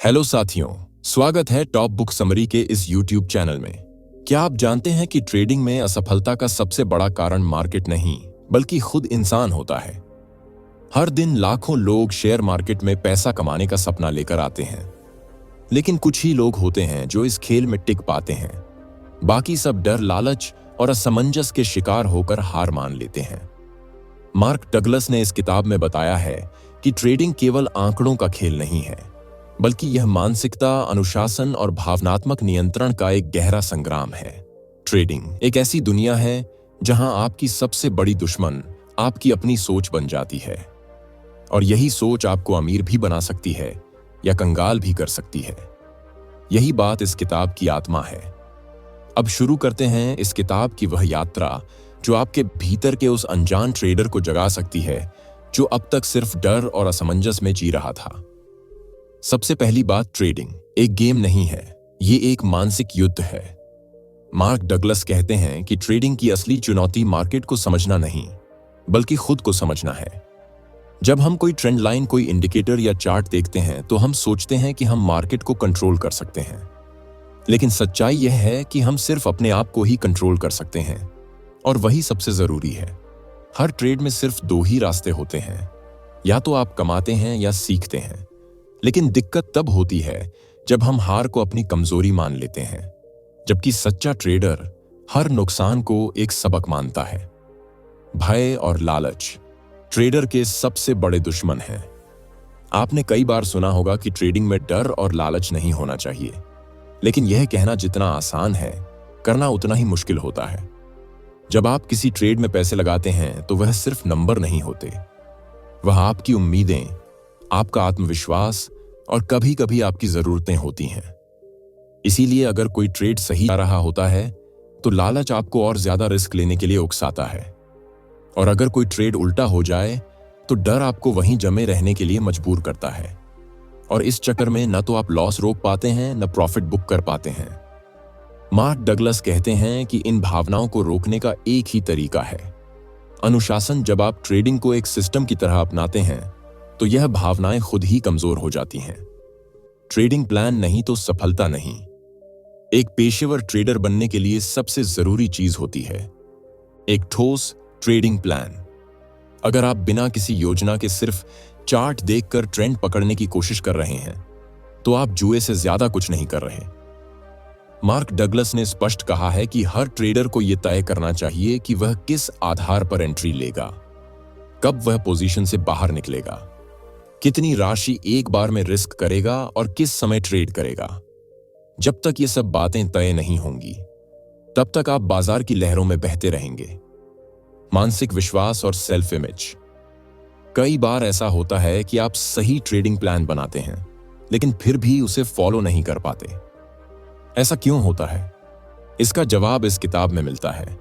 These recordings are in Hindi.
हेलो साथियों, स्वागत है टॉप बुक समरी के इस यूट्यूब चैनल में। क्या आप जानते हैं कि ट्रेडिंग में असफलता का सबसे बड़ा कारण मार्केट नहीं बल्कि खुद इंसान होता है। हर दिन लाखों लोग शेयर मार्केट में पैसा कमाने का सपना लेकर आते हैं, लेकिन कुछ ही लोग होते हैं जो इस खेल में टिक पाते हैं। बाकी सब डर, लालच और असमंजस के शिकार होकर हार मान लेते हैं। मार्क डगलस ने इस किताब में बताया है कि ट्रेडिंग केवल आंकड़ों का खेल नहीं है, बल्कि यह मानसिकता, अनुशासन और भावनात्मक नियंत्रण का एक गहरा संग्राम है। ट्रेडिंग एक ऐसी दुनिया है जहां आपकी सबसे बड़ी दुश्मन आपकी अपनी सोच बन जाती है, और यही सोच आपको अमीर भी बना सकती है या कंगाल भी कर सकती है। यही बात इस किताब की आत्मा है। अब शुरू करते हैं इस किताब की वह यात्रा जो आपके भीतर के उस अनजान ट्रेडर को जगा सकती है जो अब तक सिर्फ डर और असमंजस में जी रहा था। सबसे पहली बात, ट्रेडिंग एक गेम नहीं है, ये एक मानसिक युद्ध है। मार्क डगलस कहते हैं कि ट्रेडिंग की असली चुनौती मार्केट को समझना नहीं बल्कि खुद को समझना है। जब हम कोई ट्रेंड लाइन, कोई इंडिकेटर या चार्ट देखते हैं तो हम सोचते हैं कि हम मार्केट को कंट्रोल कर सकते हैं, लेकिन सच्चाई यह है कि हम सिर्फ अपने आप को ही कंट्रोल कर सकते हैं, और वही सबसे जरूरी है। हर ट्रेड में सिर्फ दो ही रास्ते होते हैं, या तो आप कमाते हैं या सीखते हैं। लेकिन दिक्कत तब होती है जब हम हार को अपनी कमजोरी मान लेते हैं, जबकि सच्चा ट्रेडर हर नुकसान को एक सबक मानता है। भय और लालच ट्रेडर के सबसे बड़े दुश्मन हैं। आपने कई बार सुना होगा कि ट्रेडिंग में डर और लालच नहीं होना चाहिए, लेकिन यह कहना जितना आसान है, करना उतना ही मुश्किल होता है। जब आप किसी ट्रेड में पैसे लगाते हैं तो वह सिर्फ नंबर नहीं होते, वह आपकी उम्मीदें, आपका आत्मविश्वास और कभी कभी आपकी जरूरतें होती हैं। इसीलिए अगर कोई ट्रेड सही आ रहा होता है तो लालच आपको और ज्यादा रिस्क लेने के लिए उकसाता है, और अगर कोई ट्रेड उल्टा हो जाए तो डर आपको वहीं जमे रहने के लिए मजबूर करता है, और इस चक्कर में न तो आप लॉस रोक पाते हैं न प्रॉफिट बुक कर पाते हैं। मार्क डगलस कहते हैं कि इन भावनाओं को रोकने का एक ही तरीका है, अनुशासन। जब आप ट्रेडिंग को एक सिस्टम की तरह अपनाते हैं तो यह भावनाएं खुद ही कमजोर हो जाती हैं। ट्रेडिंग प्लान नहीं तो सफलता नहीं। एक पेशेवर ट्रेडर बनने के लिए सबसे जरूरी चीज होती है एक ठोस ट्रेडिंग प्लान। अगर आप बिना किसी योजना के सिर्फ चार्ट देखकर ट्रेंड पकड़ने की कोशिश कर रहे हैं तो आप जुए से ज्यादा कुछ नहीं कर रहे। मार्क डगलस ने स्पष्ट कहा है कि हर ट्रेडर को यह तय करना चाहिए कि वह किस आधार पर एंट्री लेगा, कब वह पोजीशन से बाहर निकलेगा, कितनी राशि एक बार में रिस्क करेगा और किस समय ट्रेड करेगा। जब तक ये सब बातें तय नहीं होंगी तब तक आप बाजार की लहरों में बहते रहेंगे। मानसिक विश्वास और सेल्फ इमेज। कई बार ऐसा होता है कि आप सही ट्रेडिंग प्लान बनाते हैं लेकिन फिर भी उसे फॉलो नहीं कर पाते। ऐसा क्यों होता है? इसका जवाब इस किताब में मिलता है।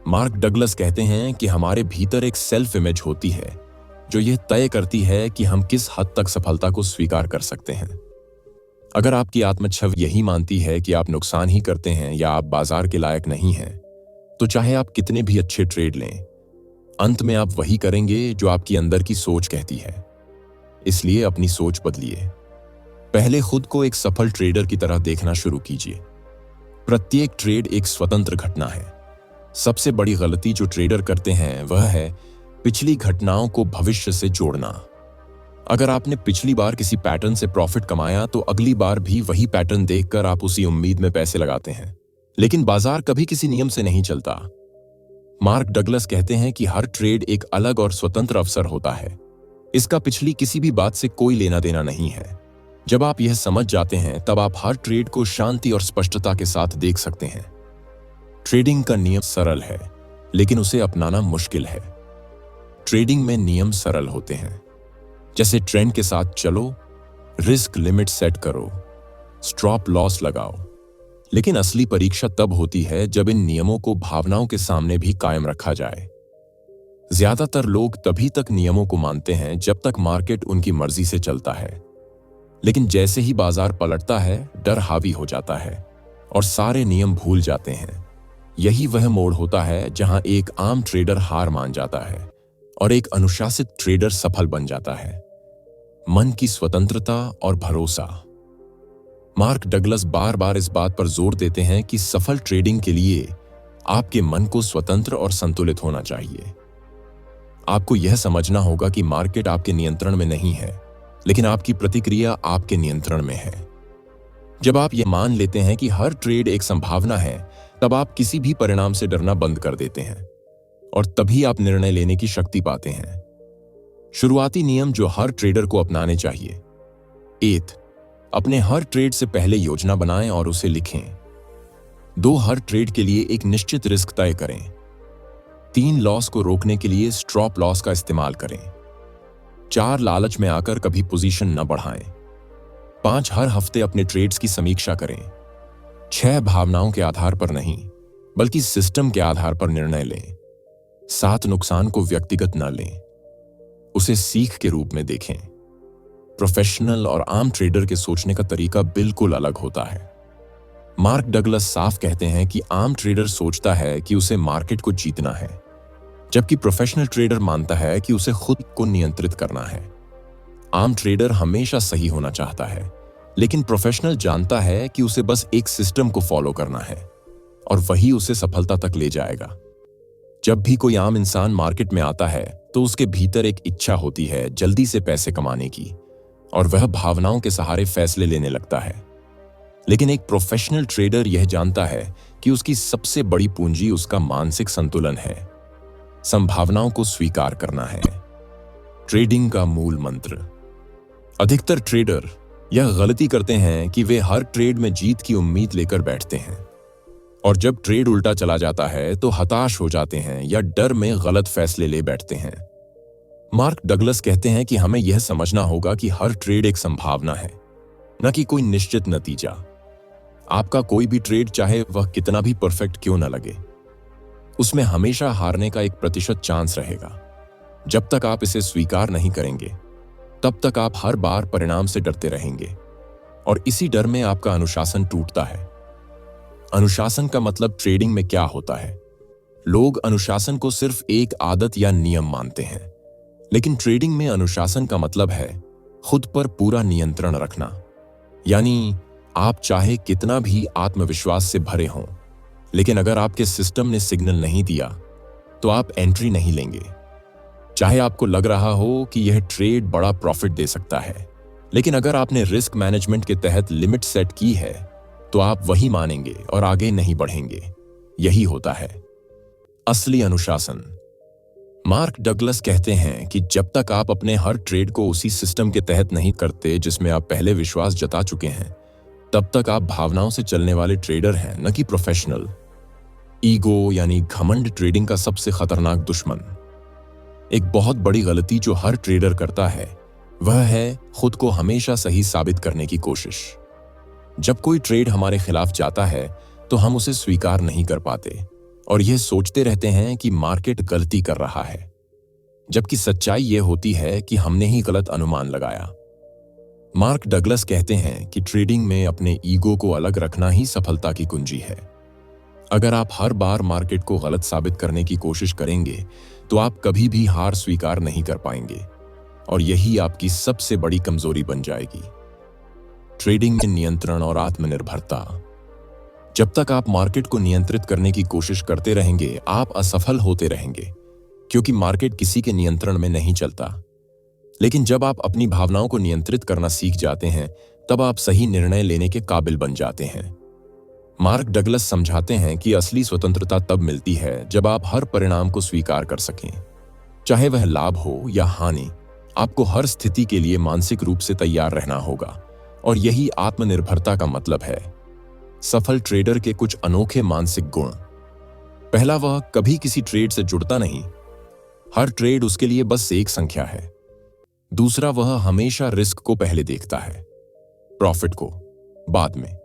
मार्क डगलस कहते हैं कि हमारे भीतर एक सेल्फ इमेज होती है जो यह तय करती है कि हम किस हद तक सफलता को स्वीकार कर सकते हैं। अगर आपकी आत्मछवि यही मानती है कि आप नुकसान ही करते हैं या आप बाजार के लायक नहीं हैं, तो चाहे आप कितने भी अच्छे ट्रेड लें, अंत में आप वही करेंगे जो आपकी अंदर की सोच कहती है। इसलिए अपनी सोच बदलिए। पहले खुद को एक सफल ट्रेडर की तरह देखना शुरू कीजिए। प्रत्येक ट्रेड एक स्वतंत्र घटना है। सबसे बड़ी गलती जो ट्रेडर करते हैं वह है पिछली घटनाओं को भविष्य से जोड़ना। अगर आपने पिछली बार किसी पैटर्न से प्रॉफिट कमाया तो अगली बार भी वही पैटर्न देखकर आप उसी उम्मीद में पैसे लगाते हैं, लेकिन बाजार कभी किसी नियम से नहीं चलता। मार्क डगलस कहते हैं कि हर ट्रेड एक अलग और स्वतंत्र अवसर होता है। इसका पिछली किसी भी बात से कोई लेना देना नहीं है। जब आप यह समझ जाते हैं तब आप हर ट्रेड को शांति और स्पष्टता के साथ देख सकते हैं। ट्रेडिंग का नियम सरल है, लेकिन उसे अपनाना मुश्किल है। ट्रेडिंग में नियम सरल होते हैं, जैसे ट्रेंड के साथ चलो, रिस्क लिमिट सेट करो, स्टॉप लॉस लगाओ। लेकिन असली परीक्षा तब होती है जब इन नियमों को भावनाओं के सामने भी कायम रखा जाए। ज्यादातर लोग तभी तक नियमों को मानते हैं जब तक मार्केट उनकी मर्जी से चलता है, लेकिन जैसे ही बाजार पलटता है, डर हावी हो जाता है और सारे नियम भूल जाते हैं। यही वह मोड़ होता है जहां एक आम ट्रेडर हार मान जाता है और एक अनुशासित ट्रेडर सफल बन जाता है। मन की स्वतंत्रता और भरोसा। मार्क डगलस बार बार इस बात पर जोर देते हैं कि सफल ट्रेडिंग के लिए आपके मन को स्वतंत्र और संतुलित होना चाहिए। आपको यह समझना होगा कि मार्केट आपके नियंत्रण में नहीं है, लेकिन आपकी प्रतिक्रिया आपके नियंत्रण में है। जब आप यह मान लेते हैं कि हर ट्रेड एक संभावना है, तब आप किसी भी परिणाम से डरना बंद कर देते हैं और तभी आप निर्णय लेने की शक्ति पाते हैं। शुरुआती नियम जो हर ट्रेडर को अपनाने चाहिए। 8. अपने हर ट्रेड से पहले योजना बनाएं और उसे लिखें। 2. हर ट्रेड के लिए एक निश्चित रिस्क तय करें। 3. लॉस को रोकने के लिए स्टॉप लॉस का इस्तेमाल करें। 4. लालच में आकर कभी पोजीशन न बढ़ाएं। 5. हर हफ्ते अपने ट्रेड्स की समीक्षा करें। 6. भावनाओं के आधार पर नहीं, बल्कि सिस्टम के आधार पर निर्णय लें। 7. नुकसान को व्यक्तिगत न लें, उसे सीख के रूप में देखें। प्रोफेशनल और आम ट्रेडर के सोचने का तरीका बिल्कुल अलग होता है। मार्क डगलस साफ कहते हैं कि आम ट्रेडर सोचता है कि उसे मार्केट को जीतना है, जबकि प्रोफेशनल ट्रेडर मानता है कि उसे खुद को नियंत्रित करना है। आम ट्रेडर हमेशा सही होना चाहता है, लेकिन प्रोफेशनल जानता है कि उसे बस एक सिस्टम को फॉलो करना है और वही उसे सफलता तक ले जाएगा। जब भी कोई आम इंसान मार्केट में आता है तो उसके भीतर एक इच्छा होती है जल्दी से पैसे कमाने की, और वह भावनाओं के सहारे फैसले लेने लगता है। लेकिन एक प्रोफेशनल ट्रेडर यह जानता है कि उसकी सबसे बड़ी पूंजी उसका मानसिक संतुलन है। संभावनाओं को स्वीकार करना है। ट्रेडिंग का मूल मंत्र। अधिकतर ट्रेडर यह गलती करते हैं कि वे हर ट्रेड में जीत की उम्मीद लेकर बैठते हैं, और जब ट्रेड उल्टा चला जाता है तो हताश हो जाते हैं या डर में गलत फैसले ले बैठते हैं। मार्क डगलस कहते हैं कि हमें यह समझना होगा कि हर ट्रेड एक संभावना है, न कि कोई निश्चित नतीजा। आपका कोई भी ट्रेड, चाहे वह कितना भी परफेक्ट क्यों न लगे, उसमें हमेशा हारने का 1% चांस रहेगा। जब तक आप इसे स्वीकार नहीं करेंगे, तब तक आप हर बार परिणाम से डरते रहेंगे, और इसी डर में आपका अनुशासन टूटता है। अनुशासन का मतलब ट्रेडिंग में क्या होता है? लोग अनुशासन को सिर्फ एक आदत या नियम मानते हैं, लेकिन ट्रेडिंग में अनुशासन का मतलब है खुद पर पूरा नियंत्रण रखना। यानी आप चाहे कितना भी आत्मविश्वास से भरे हों, लेकिन अगर आपके सिस्टम ने सिग्नल नहीं दिया तो आप एंट्री नहीं लेंगे। चाहे आपको लग रहा हो कि यह ट्रेड बड़ा प्रॉफिट दे सकता है, लेकिन अगर आपने रिस्क मैनेजमेंट के तहत लिमिट सेट की है तो आप वही मानेंगे और आगे नहीं बढ़ेंगे। यही होता है असली अनुशासन। मार्क डगलस कहते हैं कि जब तक आप अपने हर ट्रेड को उसी सिस्टम के तहत नहीं करते जिसमें आप पहले विश्वास जता चुके हैं, तब तक आप भावनाओं से चलने वाले ट्रेडर हैं, न कि प्रोफेशनल। ईगो यानी घमंड ट्रेडिंग का सबसे खतरनाक दुश्मन। एक बहुत बड़ी गलती जो हर ट्रेडर करता है वह है खुद को हमेशा सही साबित करने की कोशिश। जब कोई ट्रेड हमारे खिलाफ जाता है तो हम उसे स्वीकार नहीं कर पाते और यह सोचते रहते हैं कि मार्केट गलती कर रहा है, जबकि सच्चाई यह होती है कि हमने ही गलत अनुमान लगाया। मार्क डगलस कहते हैं कि ट्रेडिंग में अपने ईगो को अलग रखना ही सफलता की कुंजी है। अगर आप हर बार मार्केट को गलत साबित करने की कोशिश करेंगे तो आप कभी भी हार स्वीकार नहीं कर पाएंगे, और यही आपकी सबसे बड़ी कमजोरी बन जाएगी। ट्रेडिंग में नियंत्रण और आत्मनिर्भरता। जब तक आप मार्केट को नियंत्रित करने की कोशिश करते रहेंगे, आप असफल होते रहेंगे, क्योंकि मार्केट किसी के नियंत्रण में नहीं चलता। लेकिन जब आप अपनी भावनाओं को नियंत्रित करना सीख जाते हैं, तब आप सही निर्णय लेने के काबिल बन जाते हैं। मार्क डगलस समझाते हैं कि असली स्वतंत्रता तब मिलती है जब आप हर परिणाम को स्वीकार कर सकें, चाहे वह लाभ हो या हानि। आपको हर स्थिति के लिए मानसिक रूप से तैयार रहना होगा, और यही आत्मनिर्भरता का मतलब है। सफल ट्रेडर के कुछ अनोखे मानसिक गुण। पहला, वह कभी किसी ट्रेड से जुड़ता नहीं। हर ट्रेड उसके लिए बस एक संख्या है। दूसरा, वह हमेशा रिस्क को पहले देखता है, प्रॉफिट को बाद में।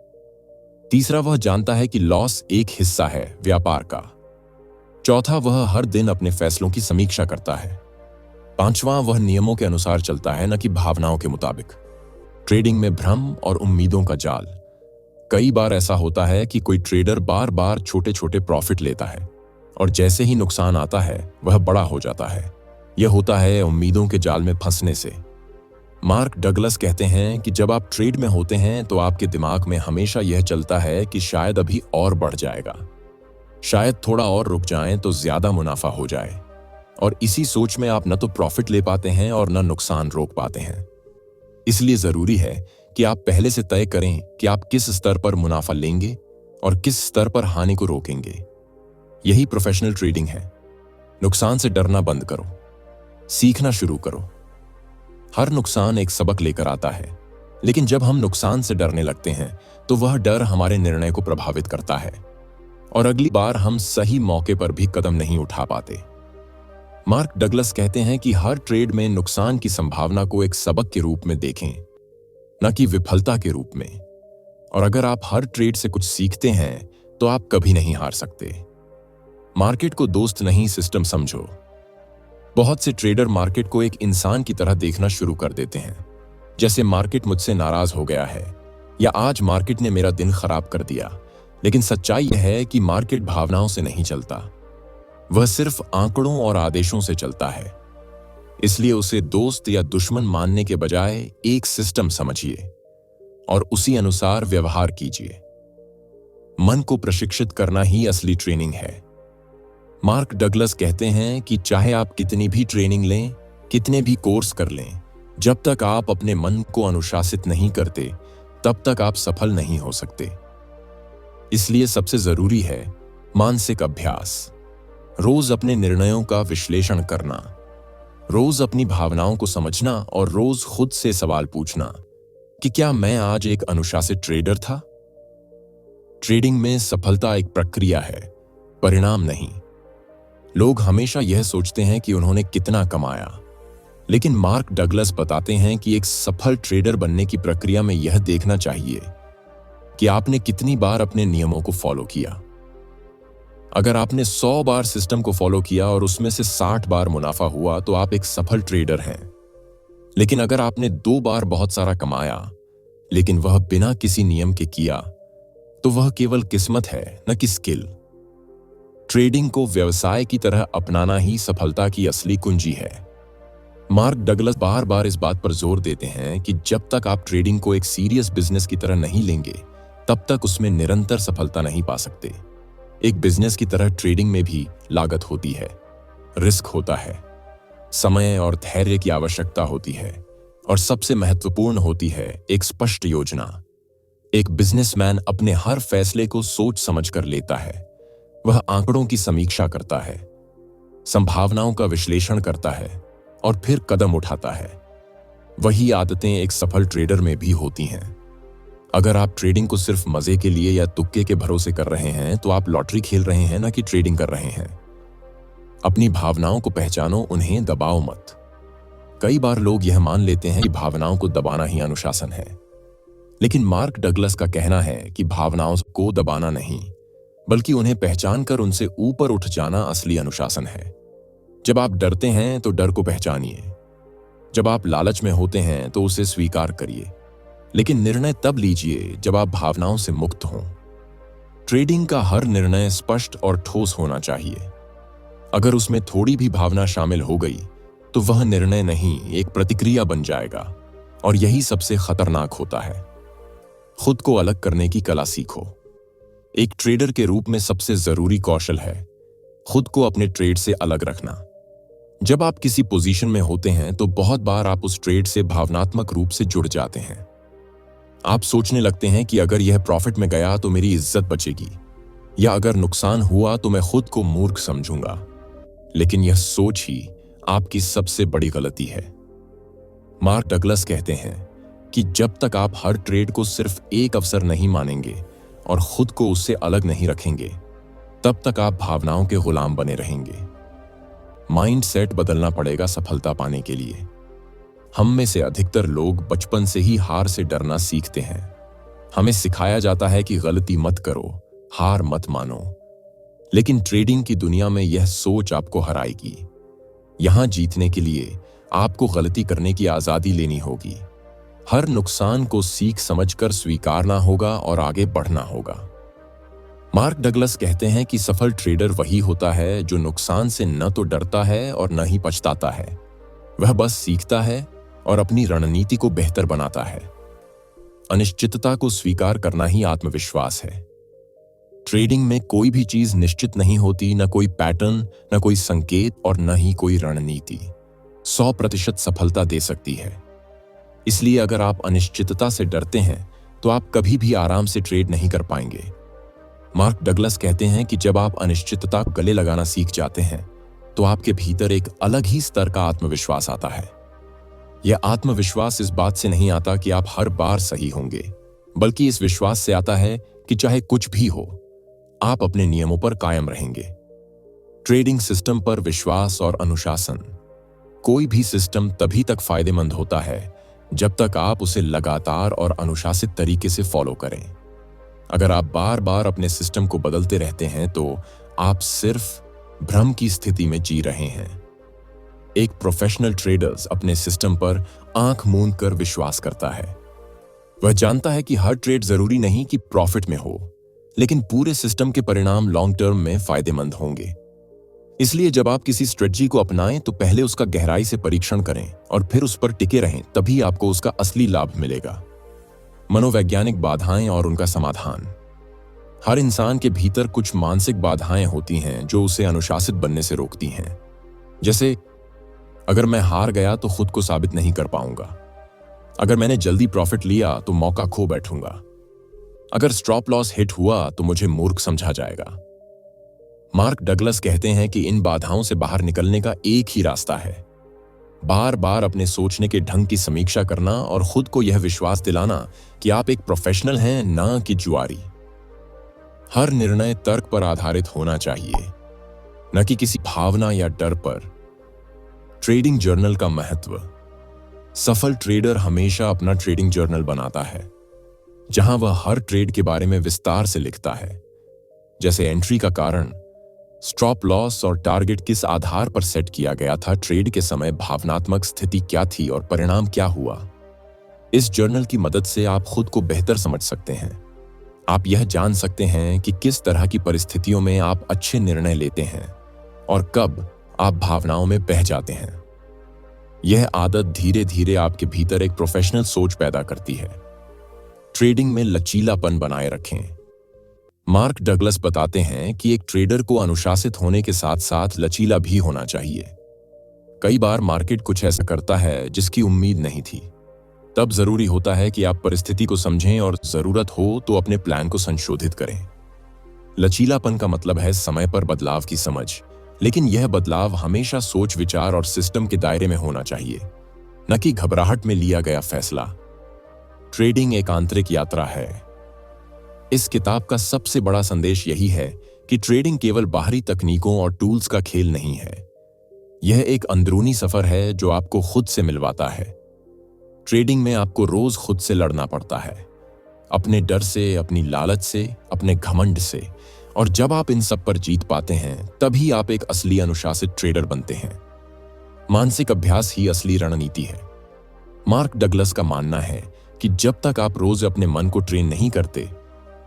तीसरा, वह जानता है कि लॉस एक हिस्सा है व्यापार का। चौथा, वह हर दिन अपने फैसलों की समीक्षा करता है। पांचवां, वह नियमों के अनुसार चलता है, न कि भावनाओं के मुताबिक। ट्रेडिंग में भ्रम और उम्मीदों का जाल। कई बार ऐसा होता है कि कोई ट्रेडर बार बार छोटे छोटे प्रॉफिट लेता है, और जैसे ही नुकसान आता है वह बड़ा हो जाता है। यह होता है उम्मीदों के जाल में फंसने से। मार्क डगलस कहते हैं कि जब आप ट्रेड में होते हैं तो आपके दिमाग में हमेशा यह चलता है कि शायद अभी और बढ़ जाएगा, शायद थोड़ा और रुक जाएं तो ज्यादा मुनाफा हो जाए। और इसी सोच में आप न तो प्रॉफिट ले पाते हैं और न नुकसान रोक पाते हैं। इसलिए जरूरी है कि आप पहले से तय करें कि आप किस स्तर पर मुनाफा लेंगे और किस स्तर पर हानि को रोकेंगे। यही प्रोफेशनल ट्रेडिंग है। नुकसान से डरना बंद करो, सीखना शुरू करो। हर नुकसान एक सबक लेकर आता है, लेकिन जब हम नुकसान से डरने लगते हैं तो वह डर हमारे निर्णय को प्रभावित करता है और अगली बार हम सही मौके पर भी कदम नहीं उठा पाते। मार्क डगलस कहते हैं कि हर ट्रेड में नुकसान की संभावना को एक सबक के रूप में देखें, न कि विफलता के रूप में। और अगर आप हर ट्रेड से कुछ सीखते हैं तो आप कभी नहीं हार सकते। मार्केट को दोस्त नहीं, सिस्टम समझो। बहुत से ट्रेडर मार्केट को एक इंसान की तरह देखना शुरू कर देते हैं, जैसे मार्केट मुझसे नाराज हो गया है या आज मार्केट ने मेरा दिन खराब कर दिया। लेकिन सच्चाई यह है कि मार्केट भावनाओं से नहीं चलता, वह सिर्फ आंकड़ों और आदेशों से चलता है। इसलिए उसे दोस्त या दुश्मन मानने के बजाय एक सिस्टम समझिए और उसी अनुसार व्यवहार कीजिए। मन को प्रशिक्षित करना ही असली ट्रेनिंग है। मार्क डगलस कहते हैं कि चाहे आप कितनी भी ट्रेनिंग लें, कितने भी कोर्स कर लें, जब तक आप अपने मन को अनुशासित नहीं करते तब तक आप सफल नहीं हो सकते। इसलिए सबसे जरूरी है मानसिक अभ्यास। रोज अपने निर्णयों का विश्लेषण करना, रोज अपनी भावनाओं को समझना और रोज खुद से सवाल पूछना कि क्या मैं आज एक अनुशासित ट्रेडर था। ट्रेडिंग में सफलता एक प्रक्रिया है, परिणाम नहीं। लोग हमेशा यह सोचते हैं कि उन्होंने कितना कमाया, लेकिन मार्क डगलस बताते हैं कि एक सफल ट्रेडर बनने की प्रक्रिया में यह देखना चाहिए कि आपने कितनी बार अपने नियमों को फॉलो किया। अगर आपने 100 बार सिस्टम को फॉलो किया और उसमें से 60 बार मुनाफा हुआ तो आप एक सफल ट्रेडर हैं। लेकिन अगर आपने 2 बार बहुत सारा कमाया लेकिन वह बिना किसी नियम के किया तो वह केवल किस्मत है, न कि स्किल। ट्रेडिंग को व्यवसाय की तरह अपनाना ही सफलता की असली कुंजी है। मार्क डगलस बार बार इस बात पर जोर देते हैं कि जब तक आप ट्रेडिंग को एक सीरियस बिजनेस की तरह नहीं लेंगे तब तक उसमें निरंतर सफलता नहीं पा सकते। एक बिजनेस की तरह ट्रेडिंग में भी लागत होती है, रिस्क होता है, समय और धैर्य की आवश्यकता होती है और सबसे महत्वपूर्ण होती है एक स्पष्ट योजना। एक बिजनेसमैन अपने हर फैसले को सोच समझकर लेता है। वह आंकड़ों की समीक्षा करता है, संभावनाओं का विश्लेषण करता है और फिर कदम उठाता है। वही आदतें एक सफल ट्रेडर में भी होती हैं। अगर आप ट्रेडिंग को सिर्फ मजे के लिए या तुक्के के भरोसे कर रहे हैं तो आप लॉटरी खेल रहे हैं, ना कि ट्रेडिंग कर रहे हैं। अपनी भावनाओं को पहचानो, उन्हें दबाओ मत। कई बार लोग यह मान लेते हैं कि भावनाओं को दबाना ही अनुशासन है, लेकिन मार्क डगलस का कहना है कि भावनाओं को दबाना नहीं, बल्कि उन्हें पहचान कर उनसे ऊपर उठ जाना असली अनुशासन है। जब आप डरते हैं तो डर को पहचानिए, जब आप लालच में होते हैं तो उसे स्वीकार करिए, लेकिन निर्णय तब लीजिए जब आप भावनाओं से मुक्त हों। ट्रेडिंग का हर निर्णय स्पष्ट और ठोस होना चाहिए। अगर उसमें थोड़ी भी भावना शामिल हो गई तो वह निर्णय नहीं, एक प्रतिक्रिया बन जाएगा और यही सबसे खतरनाक होता है। खुद को अलग करने की कला सीखो। एक ट्रेडर के रूप में सबसे जरूरी कौशल है खुद को अपने ट्रेड से अलग रखना। जब आप किसी पोजीशन में होते हैं तो बहुत बार आप उस ट्रेड से भावनात्मक रूप से जुड़ जाते हैं। आप सोचने लगते हैं कि अगर यह प्रॉफिट में गया तो मेरी इज्जत बचेगी, या अगर नुकसान हुआ तो मैं खुद को मूर्ख समझूंगा। लेकिन यह सोच ही आपकी सबसे बड़ी गलती है। मार्क डगलस कहते हैं कि जब तक आप हर ट्रेड को सिर्फ एक अवसर नहीं मानेंगे और खुद को उससे अलग नहीं रखेंगे, तब तक आप भावनाओं के गुलाम बने रहेंगे। माइंड सेट बदलना पड़ेगा सफलता पाने के लिए। हम में से अधिकतर लोग बचपन से ही हार से डरना सीखते हैं। हमें सिखाया जाता है कि गलती मत करो, हार मत मानो। लेकिन ट्रेडिंग की दुनिया में यह सोच आपको हराएगी। यहां जीतने के लिए आपको गलती करने की आजादी लेनी होगी। हर नुकसान को सीख समझकर स्वीकारना होगा और आगे बढ़ना होगा। मार्क डगलस कहते हैं कि सफल ट्रेडर वही होता है जो नुकसान से न तो डरता है और न ही पछताता है। वह बस सीखता है, और अपनी रणनीति को बेहतर बनाता है। अनिश्चितता को स्वीकार करना ही आत्मविश्वास है। ट्रेडिंग में कोई भी चीज निश्चित नहीं होती, न कोई पैटर्न, न कोई संकेत और न ही कोई रणनीति 100% सफलता दे सकती है। इसलिए अगर आप अनिश्चितता से डरते हैं तो आप कभी भी आराम से ट्रेड नहीं कर पाएंगे। मार्क डगलस कहते हैं कि जब आप अनिश्चितता को गले लगाना सीख जाते हैं तो आपके भीतर एक अलग ही स्तर का आत्मविश्वास आता है। यह आत्मविश्वास इस बात से नहीं आता कि आप हर बार सही होंगे, बल्कि इस विश्वास से आता है कि चाहे कुछ भी हो, आप अपने नियमों पर कायम रहेंगे। ट्रेडिंग सिस्टम पर विश्वास और अनुशासन। कोई भी सिस्टम तभी तक फायदेमंद होता है जब तक आप उसे लगातार और अनुशासित तरीके से फॉलो करें। अगर आप बार बार अपने सिस्टम को बदलते रहते हैं तो आप सिर्फ भ्रम की स्थिति में जी रहे हैं। एक प्रोफेशनल ट्रेडर्स अपने सिस्टम पर आंख मूंद कर विश्वास करता है। वह जानता है कि हर ट्रेड जरूरी नहीं कि प्रॉफिट में हो, लेकिन पूरे सिस्टम के परिणाम लॉन्ग टर्म में फायदेमंद होंगे। इसलिए जब आप किसी स्ट्रेटजी को अपनाएं तो पहले उसका गहराई से परीक्षण करें और फिर उस पर टिके रहें, तभी आपको उसका असली लाभ मिलेगा। मनोवैज्ञानिक बाधाएं और उनका समाधान। हर इंसान के भीतर कुछ मानसिक बाधाएं होती हैं जो उसे अनुशासित बनने से रोकती हैं। जैसे, अगर मैं हार गया तो खुद को साबित नहीं कर पाऊंगा, अगर मैंने जल्दी प्रॉफिट लिया तो मौका खो बैठूंगा, अगर स्टॉप लॉस हिट हुआ तो मुझे मूर्ख समझा जाएगा। मार्क डगलस कहते हैं कि इन बाधाओं से बाहर निकलने का एक ही रास्ता है, बार बार अपने सोचने के ढंग की समीक्षा करना और खुद को यह विश्वास दिलाना कि आप एक प्रोफेशनल हैं, ना कि जुआरी। हर निर्णय तर्क पर आधारित होना चाहिए, न कि किसी भावना या डर पर। ट्रेडिंग जर्नल का महत्व। सफल ट्रेडर हमेशा अपना ट्रेडिंग जर्नल बनाता है, जहां वह हर ट्रेड के बारे में विस्तार से लिखता है, जैसे एंट्री का कारण, स्टॉप लॉस और टारगेट किस आधार पर सेट किया गया था, ट्रेड के समय भावनात्मक स्थिति क्या थी और परिणाम क्या हुआ। इस जर्नल की मदद से आप खुद को बेहतर समझ सकते हैं। आप यह जान सकते हैं कि किस तरह की परिस्थितियों में आप अच्छे निर्णय लेते हैं और कब आप भावनाओं में बह जाते हैं। यह आदत धीरे धीरे आपके भीतर एक प्रोफेशनल सोच पैदा करती है। ट्रेडिंग में लचीलापन बनाए रखें। मार्क डगलस बताते हैं कि एक ट्रेडर को अनुशासित होने के साथ साथ लचीला भी होना चाहिए। कई बार मार्केट कुछ ऐसा करता है जिसकी उम्मीद नहीं थी। तब जरूरी होता है कि आप परिस्थिति को समझें और जरूरत हो तो अपने प्लान को संशोधित करें। लचीलापन का मतलब है समय पर बदलाव की समझ, लेकिन यह बदलाव हमेशा सोच, विचार और सिस्टम के दायरे में होना चाहिए, न कि घबराहट में लिया गया फैसला। ट्रेडिंग एक आंतरिक यात्रा है। इस किताब का सबसे बड़ा संदेश यही है कि ट्रेडिंग केवल बाहरी तकनीकों और टूल्स का खेल नहीं है। यह एक अंदरूनी सफर है जो आपको खुद से मिलवाता है। ट्रेडिंग में आपको रोज खुद से लड़ना पड़ता है, अपने डर से, अपनी लालच से, अपने घमंड से, और जब आप इन सब पर जीत पाते हैं तभी आप एक असली अनुशासित ट्रेडर बनते हैं। मानसिक अभ्यास ही असली रणनीति है। मार्क डगलस का मानना है कि जब तक आप रोज अपने मन को ट्रेन नहीं करते,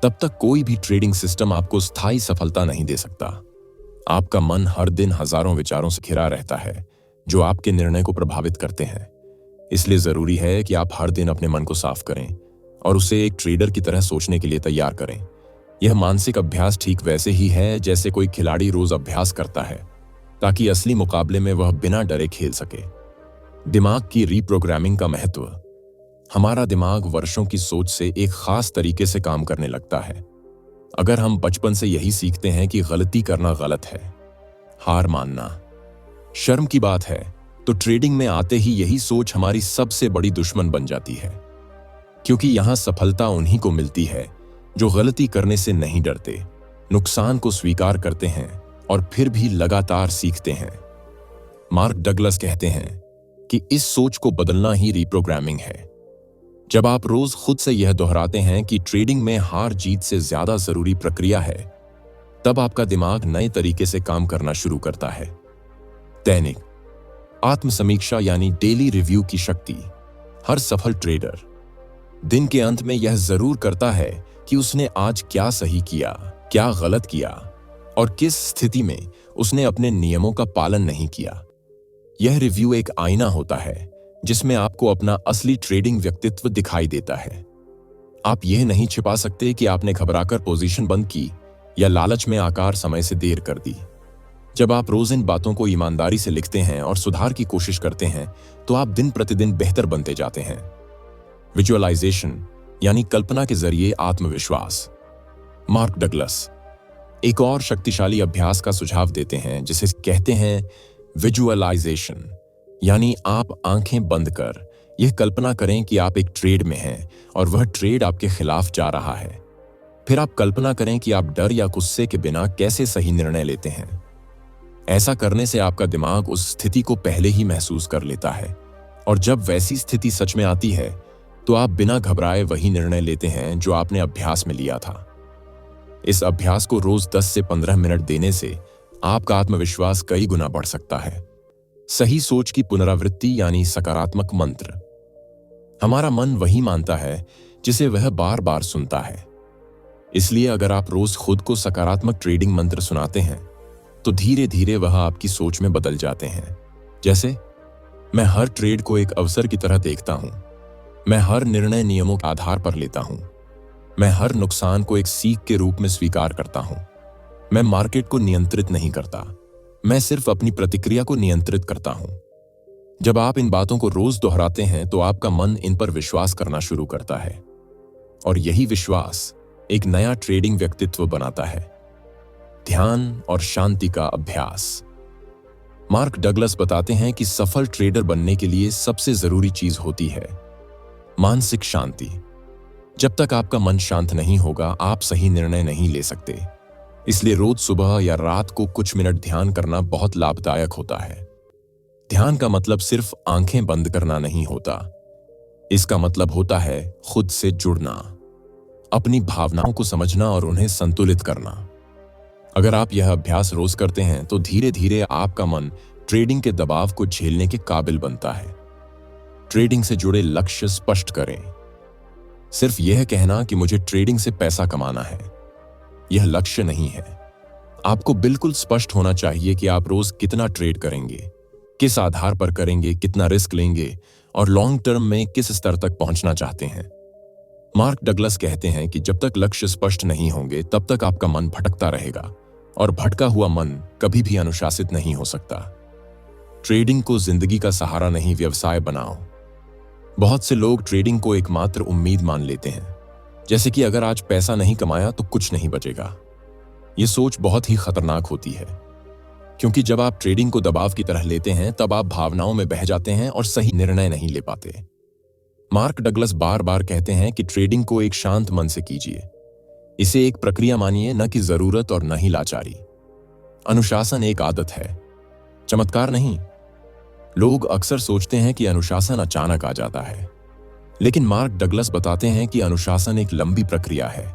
तब तक कोई भी ट्रेडिंग सिस्टम आपको स्थायी सफलता नहीं दे सकता। आपका मन हर दिन हजारों विचारों से घिरा रहता है जो आपके निर्णय को प्रभावित करते हैं। इसलिए जरूरी है कि आप हर दिन अपने मन को साफ करें और उसे एक ट्रेडर की तरह सोचने के लिए तैयार करें। यह मानसिक अभ्यास ठीक वैसे ही है जैसे कोई खिलाड़ी रोज अभ्यास करता है ताकि असली मुकाबले में वह बिना डरे खेल सके। दिमाग की रीप्रोग्रामिंग का महत्व। हमारा दिमाग वर्षों की सोच से एक खास तरीके से काम करने लगता है। अगर हम बचपन से यही सीखते हैं कि गलती करना गलत है, हार मानना शर्म की बात है, तो ट्रेडिंग में आते ही यही सोच हमारी सबसे बड़ी दुश्मन बन जाती है। क्योंकि यहां सफलता उन्हीं को मिलती है जो गलती करने से नहीं डरते, नुकसान को स्वीकार करते हैं और फिर भी लगातार सीखते हैं। मार्क डगलस कहते हैं कि इस सोच को बदलना ही रीप्रोग्रामिंग है। जब आप रोज खुद से यह दोहराते हैं कि ट्रेडिंग में हार जीत से ज्यादा जरूरी प्रक्रिया है, तब आपका दिमाग नए तरीके से काम करना शुरू करता है। दैनिक आत्मसमीक्षा यानी डेली रिव्यू की शक्ति। हर सफल ट्रेडर दिन के अंत में यह जरूर करता है कि उसने आज क्या सही किया, क्या गलत किया और किस स्थिति में उसने अपने नियमों का पालन नहीं किया। यह रिव्यू एक आईना होता है जिसमें आपको अपना असली ट्रेडिंग व्यक्तित्व दिखाई देता है। आप यह नहीं छिपा सकते कि आपने घबराकर पोजीशन बंद की या लालच में आकार समय से देर कर दी। जब आप रोज इन बातों को ईमानदारी से लिखते हैं और सुधार की कोशिश करते हैं, तो आप दिन प्रतिदिन बेहतर बनते जाते हैं। विजुअलाइजेशन यानी कल्पना के जरिए आत्मविश्वास। मार्क डगलस एक और शक्तिशाली अभ्यास का सुझाव देते हैं जिसे कहते हैं विजुअलाइजेशन, यानी आप आंखें बंद कर यह कल्पना करें कि आप एक ट्रेड में हैं और वह ट्रेड आपके खिलाफ जा रहा है। फिर आप कल्पना करें कि आप डर या गुस्से के बिना कैसे सही निर्णय लेते हैं। ऐसा करने से आपका दिमाग उस स्थिति को पहले ही महसूस कर लेता है, और जब वैसी स्थिति सच में आती है तो आप बिना घबराए वही निर्णय लेते हैं जो आपने अभ्यास में लिया था। इस अभ्यास को रोज 10 से 15 मिनट देने से आपका आत्मविश्वास कई गुना बढ़ सकता है। सही सोच की पुनरावृत्ति यानी सकारात्मक मंत्र। हमारा मन वही मानता है जिसे वह बार बार सुनता है। इसलिए अगर आप रोज खुद को सकारात्मक ट्रेडिंग मंत्र सुनाते हैं तो धीरे धीरे वह आपकी सोच में बदल जाते हैं। जैसे, मैं हर ट्रेड को एक अवसर की तरह देखता हूं, मैं हर निर्णय नियमों के आधार पर लेता हूं, मैं हर नुकसान को एक सीख के रूप में स्वीकार करता हूं, मैं मार्केट को नियंत्रित नहीं करता, मैं सिर्फ अपनी प्रतिक्रिया को नियंत्रित करता हूं। जब आप इन बातों को रोज दोहराते हैं तो आपका मन इन पर विश्वास करना शुरू करता है, और यही विश्वास एक नया ट्रेडिंग व्यक्तित्व बनाता है। ध्यान और शांति का अभ्यास। मार्क डगलस बताते हैं कि सफल ट्रेडर बनने के लिए सबसे जरूरी चीज होती है मानसिक शांति। जब तक आपका मन शांत नहीं होगा, आप सही निर्णय नहीं ले सकते। इसलिए रोज सुबह या रात को कुछ मिनट ध्यान करना बहुत लाभदायक होता है। ध्यान का मतलब सिर्फ आंखें बंद करना नहीं होता। इसका मतलब होता है खुद से जुड़ना, अपनी भावनाओं को समझना और उन्हें संतुलित करना। अगर आप यह अभ्यास रोज करते हैं तो धीरे धीरे आपका मन ट्रेडिंग के दबाव को झेलने के काबिल बनता है। ट्रेडिंग से जुड़े लक्ष्य स्पष्ट करें। सिर्फ यह कहना कि मुझे ट्रेडिंग से पैसा कमाना है, यह लक्ष्य नहीं है। आपको बिल्कुल स्पष्ट होना चाहिए कि आप रोज कितना ट्रेड करेंगे, किस आधार पर करेंगे, कितना रिस्क लेंगे और लॉन्ग टर्म में किस स्तर तक पहुंचना चाहते हैं। मार्क डगलस कहते हैं कि जब तक लक्ष्य स्पष्ट नहीं होंगे तब तक आपका मन भटकता रहेगा, और भटका हुआ मन कभी भी अनुशासित नहीं हो सकता। ट्रेडिंग को जिंदगी का सहारा नहीं, व्यवसाय बनाओ। बहुत से लोग ट्रेडिंग को एकमात्र उम्मीद मान लेते हैं, जैसे कि अगर आज पैसा नहीं कमाया तो कुछ नहीं बचेगा। यह सोच बहुत ही खतरनाक होती है, क्योंकि जब आप ट्रेडिंग को दबाव की तरह लेते हैं तब आप भावनाओं में बह जाते हैं और सही निर्णय नहीं ले पाते। मार्क डगलस बार बार कहते हैं कि ट्रेडिंग को एक शांत मन से कीजिए। इसे एक प्रक्रिया मानिए, न कि जरूरत और न ही लाचारी। अनुशासन एक आदत है, चमत्कार नहीं। लोग अक्सर सोचते हैं कि अनुशासन अचानक आ जाता है, लेकिन मार्क डगलस बताते हैं कि अनुशासन एक लंबी प्रक्रिया है।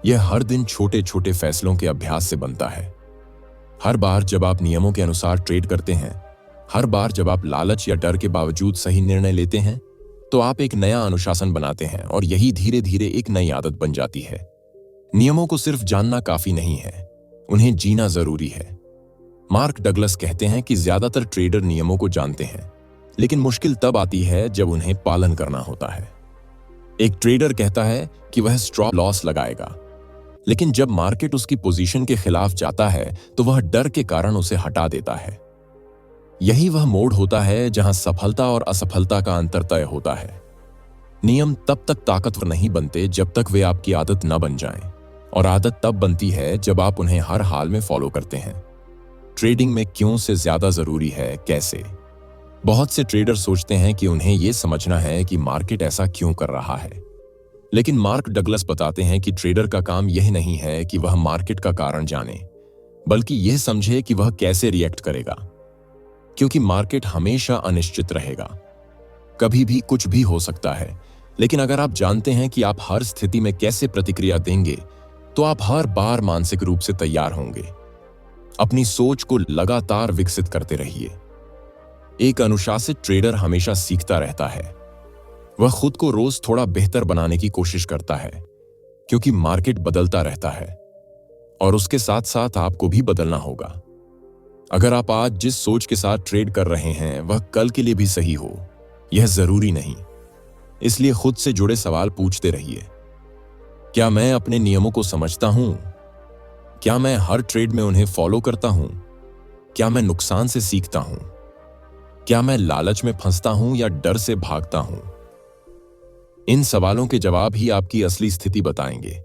यह हर दिन छोटे छोटे फैसलों के अभ्यास से बनता है। हर बार जब आप नियमों के अनुसार ट्रेड करते हैं, हर बार जब आप लालच या डर के बावजूद सही निर्णय लेते हैं, तो आप एक नया अनुशासन बनाते हैं, और यही धीरे धीरे एक नई आदत बन जाती है। नियमों को सिर्फ जानना काफी नहीं है, उन्हें जीना जरूरी है। मार्क डगलस कहते हैं कि ज्यादातर ट्रेडर नियमों को जानते हैं, लेकिन मुश्किल तब आती है जब उन्हें पालन करना होता है। एक ट्रेडर कहता है कि वह स्टॉप लॉस लगाएगा, लेकिन जब मार्केट उसकी पोजीशन के खिलाफ जाता है तो वह डर के कारण उसे हटा देता है। यही वह मोड़ होता है जहां सफलता और असफलता का अंतर तय होता है। नियम तब तक ताकतवर नहीं बनते जब तक वे आपकी आदत न बन जाएं, और आदत तब बनती है जब आप उन्हें हर हाल में फॉलो करते हैं। ट्रेडिंग में क्यों से ज्यादा जरूरी है कैसे। बहुत से ट्रेडर सोचते हैं कि उन्हें यह समझना है कि मार्केट ऐसा क्यों कर रहा है, लेकिन मार्क डगलस बताते हैं कि ट्रेडर का काम यह नहीं है कि वह मार्केट का कारण जाने, बल्कि यह समझे कि वह कैसे रिएक्ट करेगा, क्योंकि मार्केट हमेशा अनिश्चित रहेगा। कभी भी कुछ भी हो सकता है, लेकिन अगर आप जानते हैं कि आप हर स्थिति में कैसे प्रतिक्रिया देंगे, तो आप हर बार मानसिक रूप से तैयार होंगे। अपनी सोच को लगातार विकसित करते रहिए। एक अनुशासित ट्रेडर हमेशा सीखता रहता है। वह खुद को रोज थोड़ा बेहतर बनाने की कोशिश करता है, क्योंकि मार्केट बदलता रहता है और उसके साथ साथ आपको भी बदलना होगा। अगर आप आज जिस सोच के साथ ट्रेड कर रहे हैं वह कल के लिए भी सही हो, यह जरूरी नहीं। इसलिए खुद से जुड़े सवाल पूछते रहिए। क्या मैं अपने नियमों को समझता हूं? क्या मैं हर ट्रेड में उन्हें फॉलो करता हूं? क्या मैं नुकसान से सीखता हूं? क्या मैं लालच में फंसता हूं या डर से भागता हूं? इन सवालों के जवाब ही आपकी असली स्थिति बताएंगे।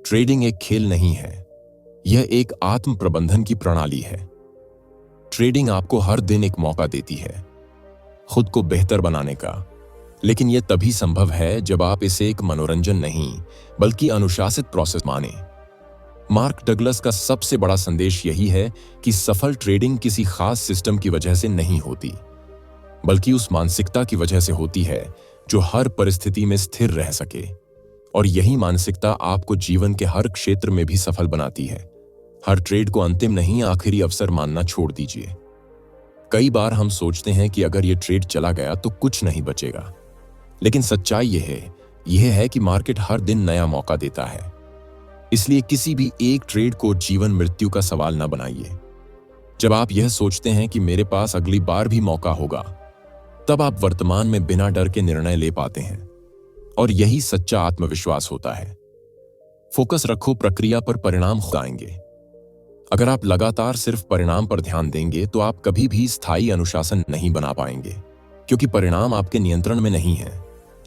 ट्रेडिंग एक खेल नहीं है, यह एक आत्म प्रबंधन की प्रणाली है। ट्रेडिंग आपको हर दिन एक मौका देती है खुद को बेहतर बनाने का, लेकिन यह तभी संभव है जब आप इसे एक मनोरंजन नहीं बल्कि अनुशासित प्रोसेस माने। मार्क डगलस का सबसे बड़ा संदेश यही है कि सफल ट्रेडिंग किसी खास सिस्टम की वजह से नहीं होती, बल्कि उस मानसिकता की वजह से होती है जो हर परिस्थिति में स्थिर रह सके। और यही मानसिकता आपको जीवन के हर क्षेत्र में भी सफल बनाती है। हर ट्रेड को अंतिम नहीं, आखिरी अवसर मानना छोड़ दीजिए। कई बार हम सोचते हैं कि अगर यह ट्रेड चला गया तो कुछ नहीं बचेगा, लेकिन सच्चाई यह है कि मार्केट हर दिन नया मौका देता है। इसलिए किसी भी एक ट्रेड को जीवन मृत्यु का सवाल न बनाइए। जब आप यह सोचते हैं कि मेरे पास अगली बार भी मौका होगा, तब आप वर्तमान में बिना डर के निर्णय ले पाते हैं, और यही सच्चा आत्मविश्वास होता है। फोकस रखो, प्रक्रिया पर परिणाम खुद आएंगे। अगर आप लगातार सिर्फ परिणाम पर ध्यान देंगे तो आप कभी भी स्थायी अनुशासन नहीं बना पाएंगे, क्योंकि परिणाम आपके नियंत्रण में नहीं है,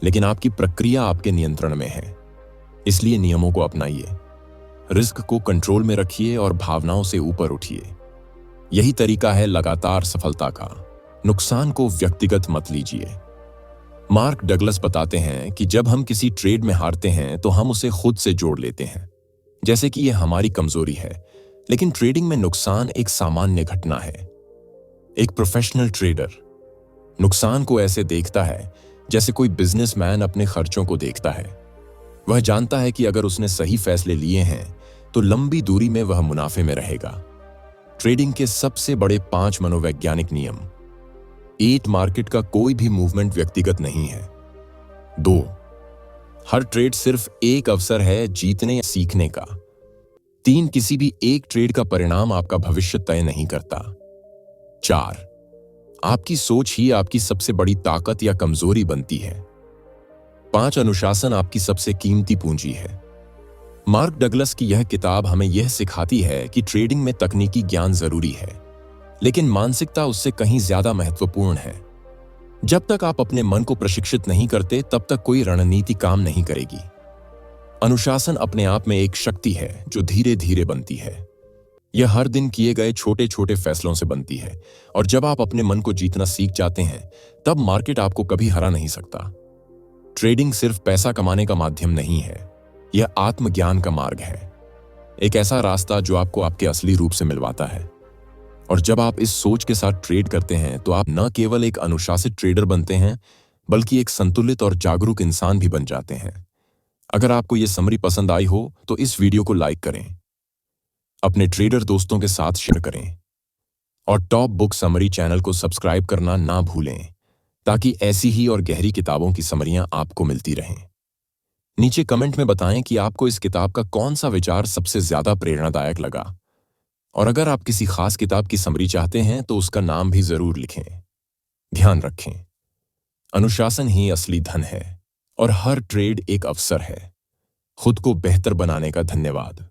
लेकिन आपकी प्रक्रिया आपके नियंत्रण में है। इसलिए नियमों को अपनाइए, रिस्क को कंट्रोल में रखिए और भावनाओं से ऊपर उठिए। यही तरीका है लगातार सफलता का। नुकसान को व्यक्तिगत मत लीजिए। मार्क डगलस बताते हैं कि जब हम किसी ट्रेड में हारते हैं तो हम उसे खुद से जोड़ लेते हैं, जैसे कि यह हमारी कमजोरी है। लेकिन ट्रेडिंग में नुकसान एक सामान्य घटना है। एक प्रोफेशनल ट्रेडर नुकसान को ऐसे देखता है जैसे कोई बिजनेसमैन अपने खर्चों को देखता है। वह जानता है कि अगर उसने सही फैसले लिए हैं तो लंबी दूरी में वह मुनाफे में रहेगा। ट्रेडिंग के सबसे बड़े 5 मनोवैज्ञानिक नियम। 8 मार्केट का कोई भी मूवमेंट व्यक्तिगत नहीं है। 2 हर ट्रेड सिर्फ एक अवसर है जीतने या सीखने का। 3 किसी भी एक ट्रेड का परिणाम आपका भविष्य तय नहीं करता। 4 आपकी सोच ही आपकी सबसे बड़ी ताकत या कमजोरी बनती है। 5 अनुशासन आपकी सबसे कीमती पूंजी है। मार्क डगलस की यह किताब हमें यह सिखाती है कि ट्रेडिंग में तकनीकी ज्ञान जरूरी है, लेकिन मानसिकता उससे कहीं ज्यादा महत्वपूर्ण है। जब तक आप अपने मन को प्रशिक्षित नहीं करते, तब तक कोई रणनीति काम नहीं करेगी। अनुशासन अपने आप में एक शक्ति है जो धीरे धीरे बनती है। यह हर दिन किए गए छोटे छोटे फैसलों से बनती है, और जब आप अपने मन को जीतना सीख जाते हैं, तब मार्केट आपको कभी हरा नहीं सकता। ट्रेडिंग सिर्फ पैसा कमाने का माध्यम नहीं है, यह आत्मज्ञान का मार्ग है। एक ऐसा रास्ता जो आपको आपके असली रूप से मिलवाता है। और जब आप इस सोच के साथ ट्रेड करते हैं तो आप न केवल एक अनुशासित ट्रेडर बनते हैं, बल्कि एक संतुलित और जागरूक इंसान भी बन जाते हैं। अगर आपको यह समरी पसंद आई हो तो इस वीडियो को लाइक करें, अपने ट्रेडर दोस्तों के साथ शेयर करें, और टॉप बुक समरी चैनल को सब्सक्राइब करना ना भूलें, ताकि ऐसी ही और गहरी किताबों की समरियां आपको मिलती रहें। नीचे कमेंट में बताएं कि आपको इस किताब का कौन सा विचार सबसे ज्यादा प्रेरणादायक लगा, और अगर आप किसी खास किताब की समरी चाहते हैं तो उसका नाम भी जरूर लिखें। ध्यान रखें, अनुशासन ही असली धन है, और हर ट्रेड एक अवसर है खुद को बेहतर बनाने का। धन्यवाद।